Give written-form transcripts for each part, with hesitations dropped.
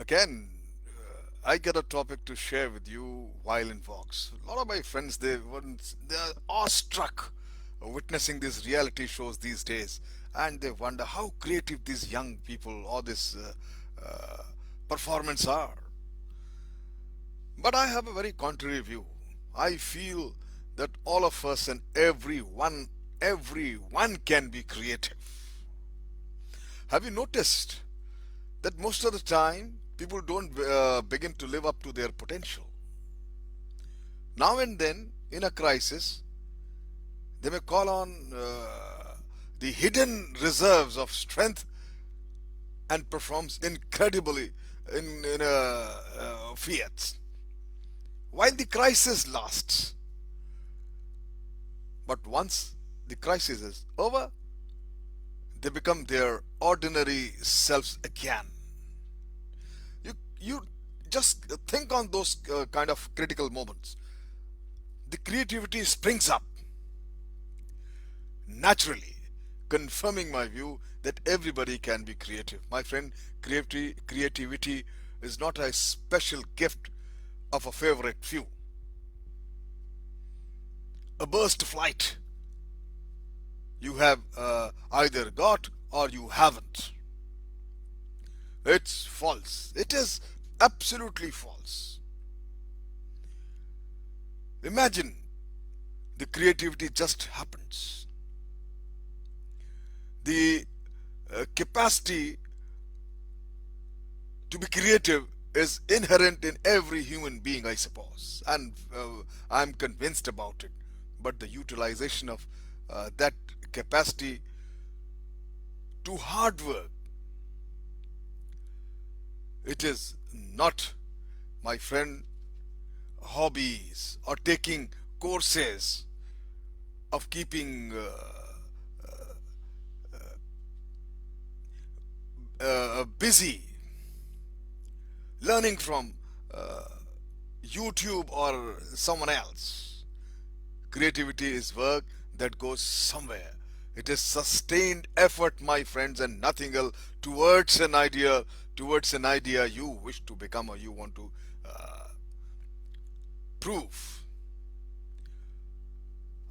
Again, I get a topic to share with you while in walks. A lot of my friends they're awestruck witnessing these reality shows these days, and they wonder how creative these young people or this performance are. But I have a very contrary view. I feel that all of us and everyone can be creative. Have you noticed that most of the time people don't begin to live up to their potential? Now and then, in a crisis, they may call on the hidden reserves of strength and performs incredibly in fiats while the crisis lasts. But once the crisis is over, they become their ordinary selves again. You just think on those kind of critical moments. The creativity springs up naturally, confirming my view that everybody can be creative. My friend, creativity is not a special gift of a favorite few. A burst flight you have either got or you haven't. It's false. It is absolutely false. Imagine the creativity just happens. The capacity to be creative is inherent in every human being, I suppose, and I'm convinced about it. But the utilization of that capacity to hard work, it is not, my friend, hobbies or taking courses of keeping busy learning from YouTube or someone else. Creativity is work that goes somewhere. It is sustained effort, my friends, and nothing else towards an idea you wish to become or you want to uh, prove.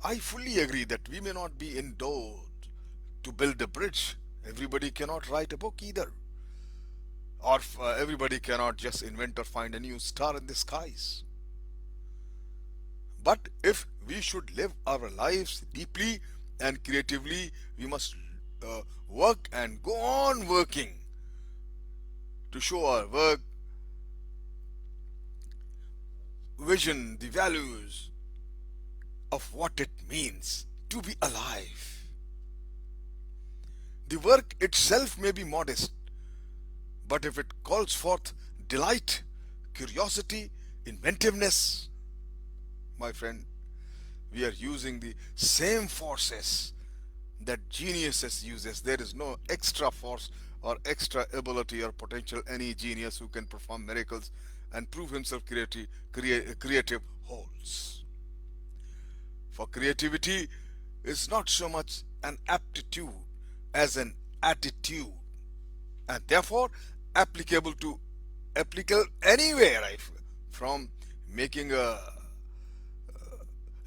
I fully agree that we may not be endowed to build a bridge. Everybody cannot write a book either. Or everybody cannot just invent or find a new star in the skies. But if we should live our lives deeply and creatively, we must work and go on working to show our work, vision, the values of what it means to be alive. The work itself may be modest, but if it calls forth delight, curiosity, inventiveness, my friend, we are using the same forces that geniuses uses. There is no extra force or extra ability or potential any genius who can perform miracles and prove himself creative holds. For creativity is not so much an aptitude as an attitude, and therefore applicable anywhere. I feel, from making a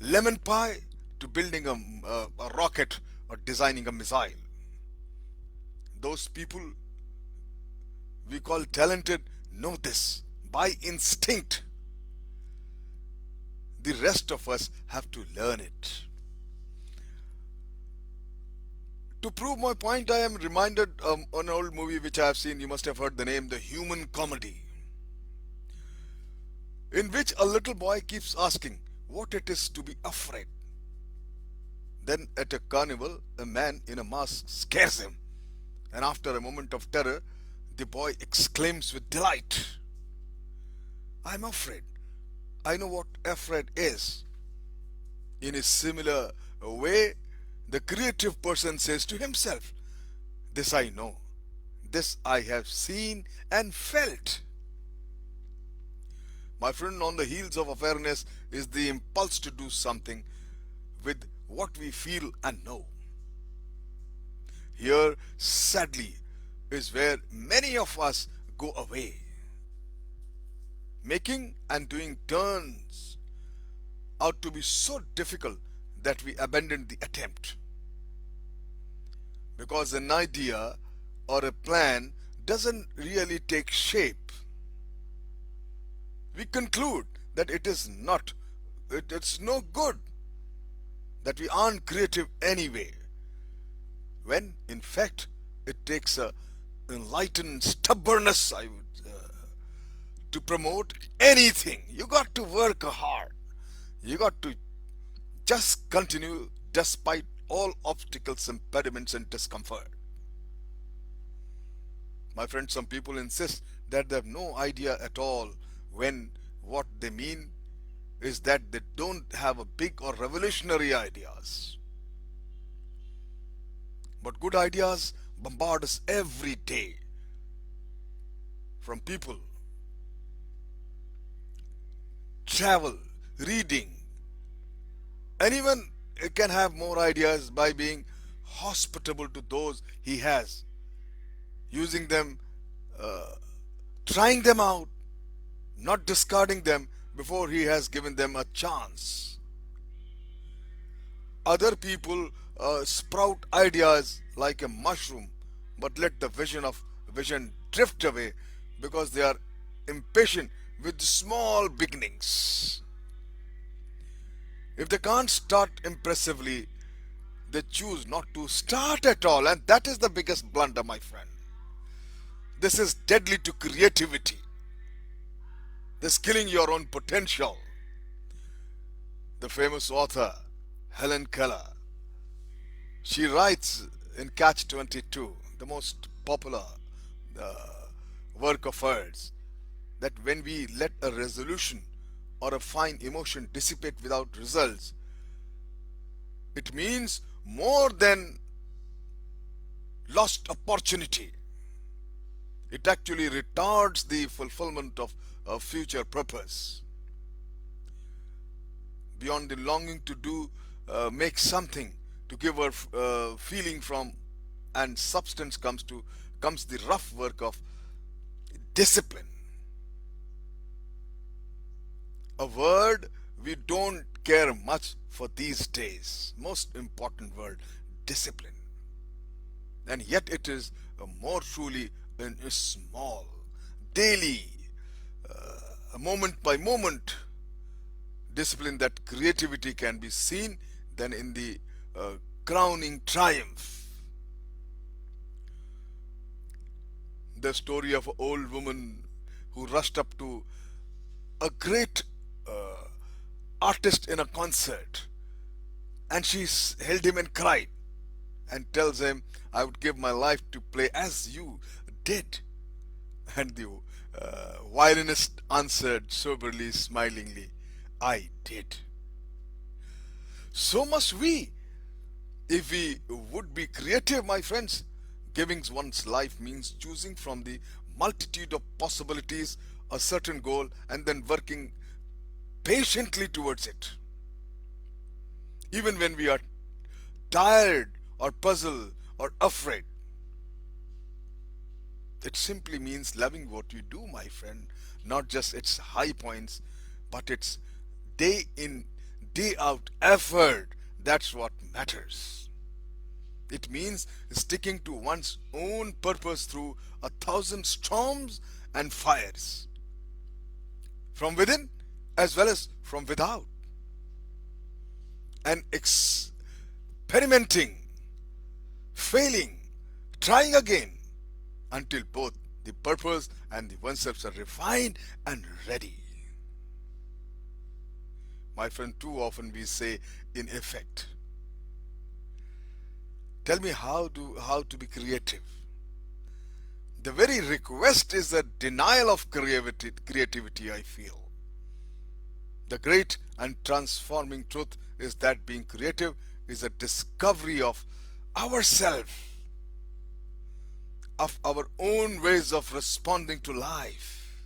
lemon pie to building a rocket or designing a missile. Those people we call talented know this by instinct. The rest of us have to learn it. To prove my point, I am reminded an old movie which I have seen. You must have heard the name, The Human Comedy, in which a little boy keeps asking what it is to be afraid. Then at a carnival, a man in a mask scares him, and after a moment of terror, the boy exclaims with delight, I'm afraid. I know what afraid is. In a similar way, the creative person says to himself, this I know, this I have seen and felt. My friend, on the heels of awareness is the impulse to do something with what we feel and know. Here, sadly, is where many of us go away. Making and doing turns out to be so difficult that we abandon the attempt. Because an idea or a plan doesn't really take shape, we conclude that it's no good, that we aren't creative anyway, when in fact it takes a enlightened stubbornness, to promote anything. You got to work hard. You got to just continue despite all obstacles, impediments, and discomfort. My friend, some people insist that they have no idea at all, when what they mean is that they don't have a big or revolutionary ideas. But good ideas bombard us every day from people, travel, reading. Anyone can have more ideas by being hospitable to those he has, using them, uh, trying them out, not discarding them before he has given them a chance. Other people sprout ideas like a mushroom, but let the vision drift away because they are impatient with small beginnings. If they can't start impressively, they choose not to start at all, and that is the biggest blunder, my friend. This is deadly to creativity. This killing your own potential. The famous author Helen Keller, she writes in Catch 22, the most popular uh, work of hers, that when we let a resolution or a fine emotion dissipate without results, it means more than lost opportunity. It actually retards the fulfillment of a future purpose. Beyond the longing to do, make something, to give her feeling from and substance, comes the rough work of discipline. A word we don't care much for these days. Most important word, discipline. And yet it is more truly in a small, daily, moment by moment discipline that creativity can be seen than in the crowning triumph. The story of an old woman who rushed up to a great uh, artist in a concert, and she held him and cried and tells him, I would give my life to play as you did. And the violinist answered soberly, smilingly, I did. So must we. If we would be creative, my friends, giving one's life means choosing from the multitude of possibilities a certain goal and then working patiently towards it. Even when we are tired or puzzled or afraid, it simply means loving what you do, my friend, not just its high points, but its day in, day out effort. That's what matters. It means sticking to one's own purpose through 1,000 storms and fires, from within as well as from without, and experimenting, failing, trying again, until both the purpose and the oneself are refined and ready. My friend, too often we say, in effect, tell me how to be creative. The very request is a denial of creativity, I feel. The great and transforming truth is that being creative is a discovery of ourselves, of our own ways of responding to life.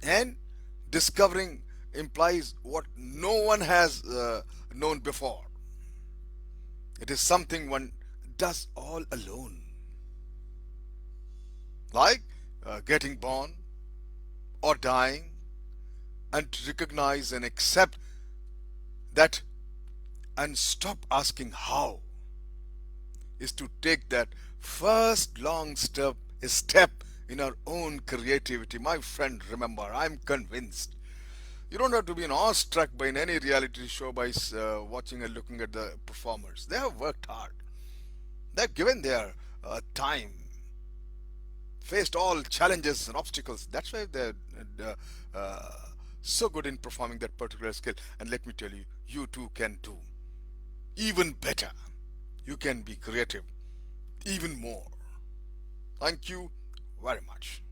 And discovering implies what no one has known before. It is something one does all alone. Like getting born, or dying, and to recognize and accept that and stop asking how is to take that first long step in our own creativity. My friend, remember, I'm convinced you don't have to be an awestruck by any reality show by watching and looking at the performers. They have worked hard. They've given their time, faced all challenges and obstacles. That's why they're uh, uh, so good in performing that particular skill. And let me tell you, you too can do even better. You can be creative even more. Thank you very much.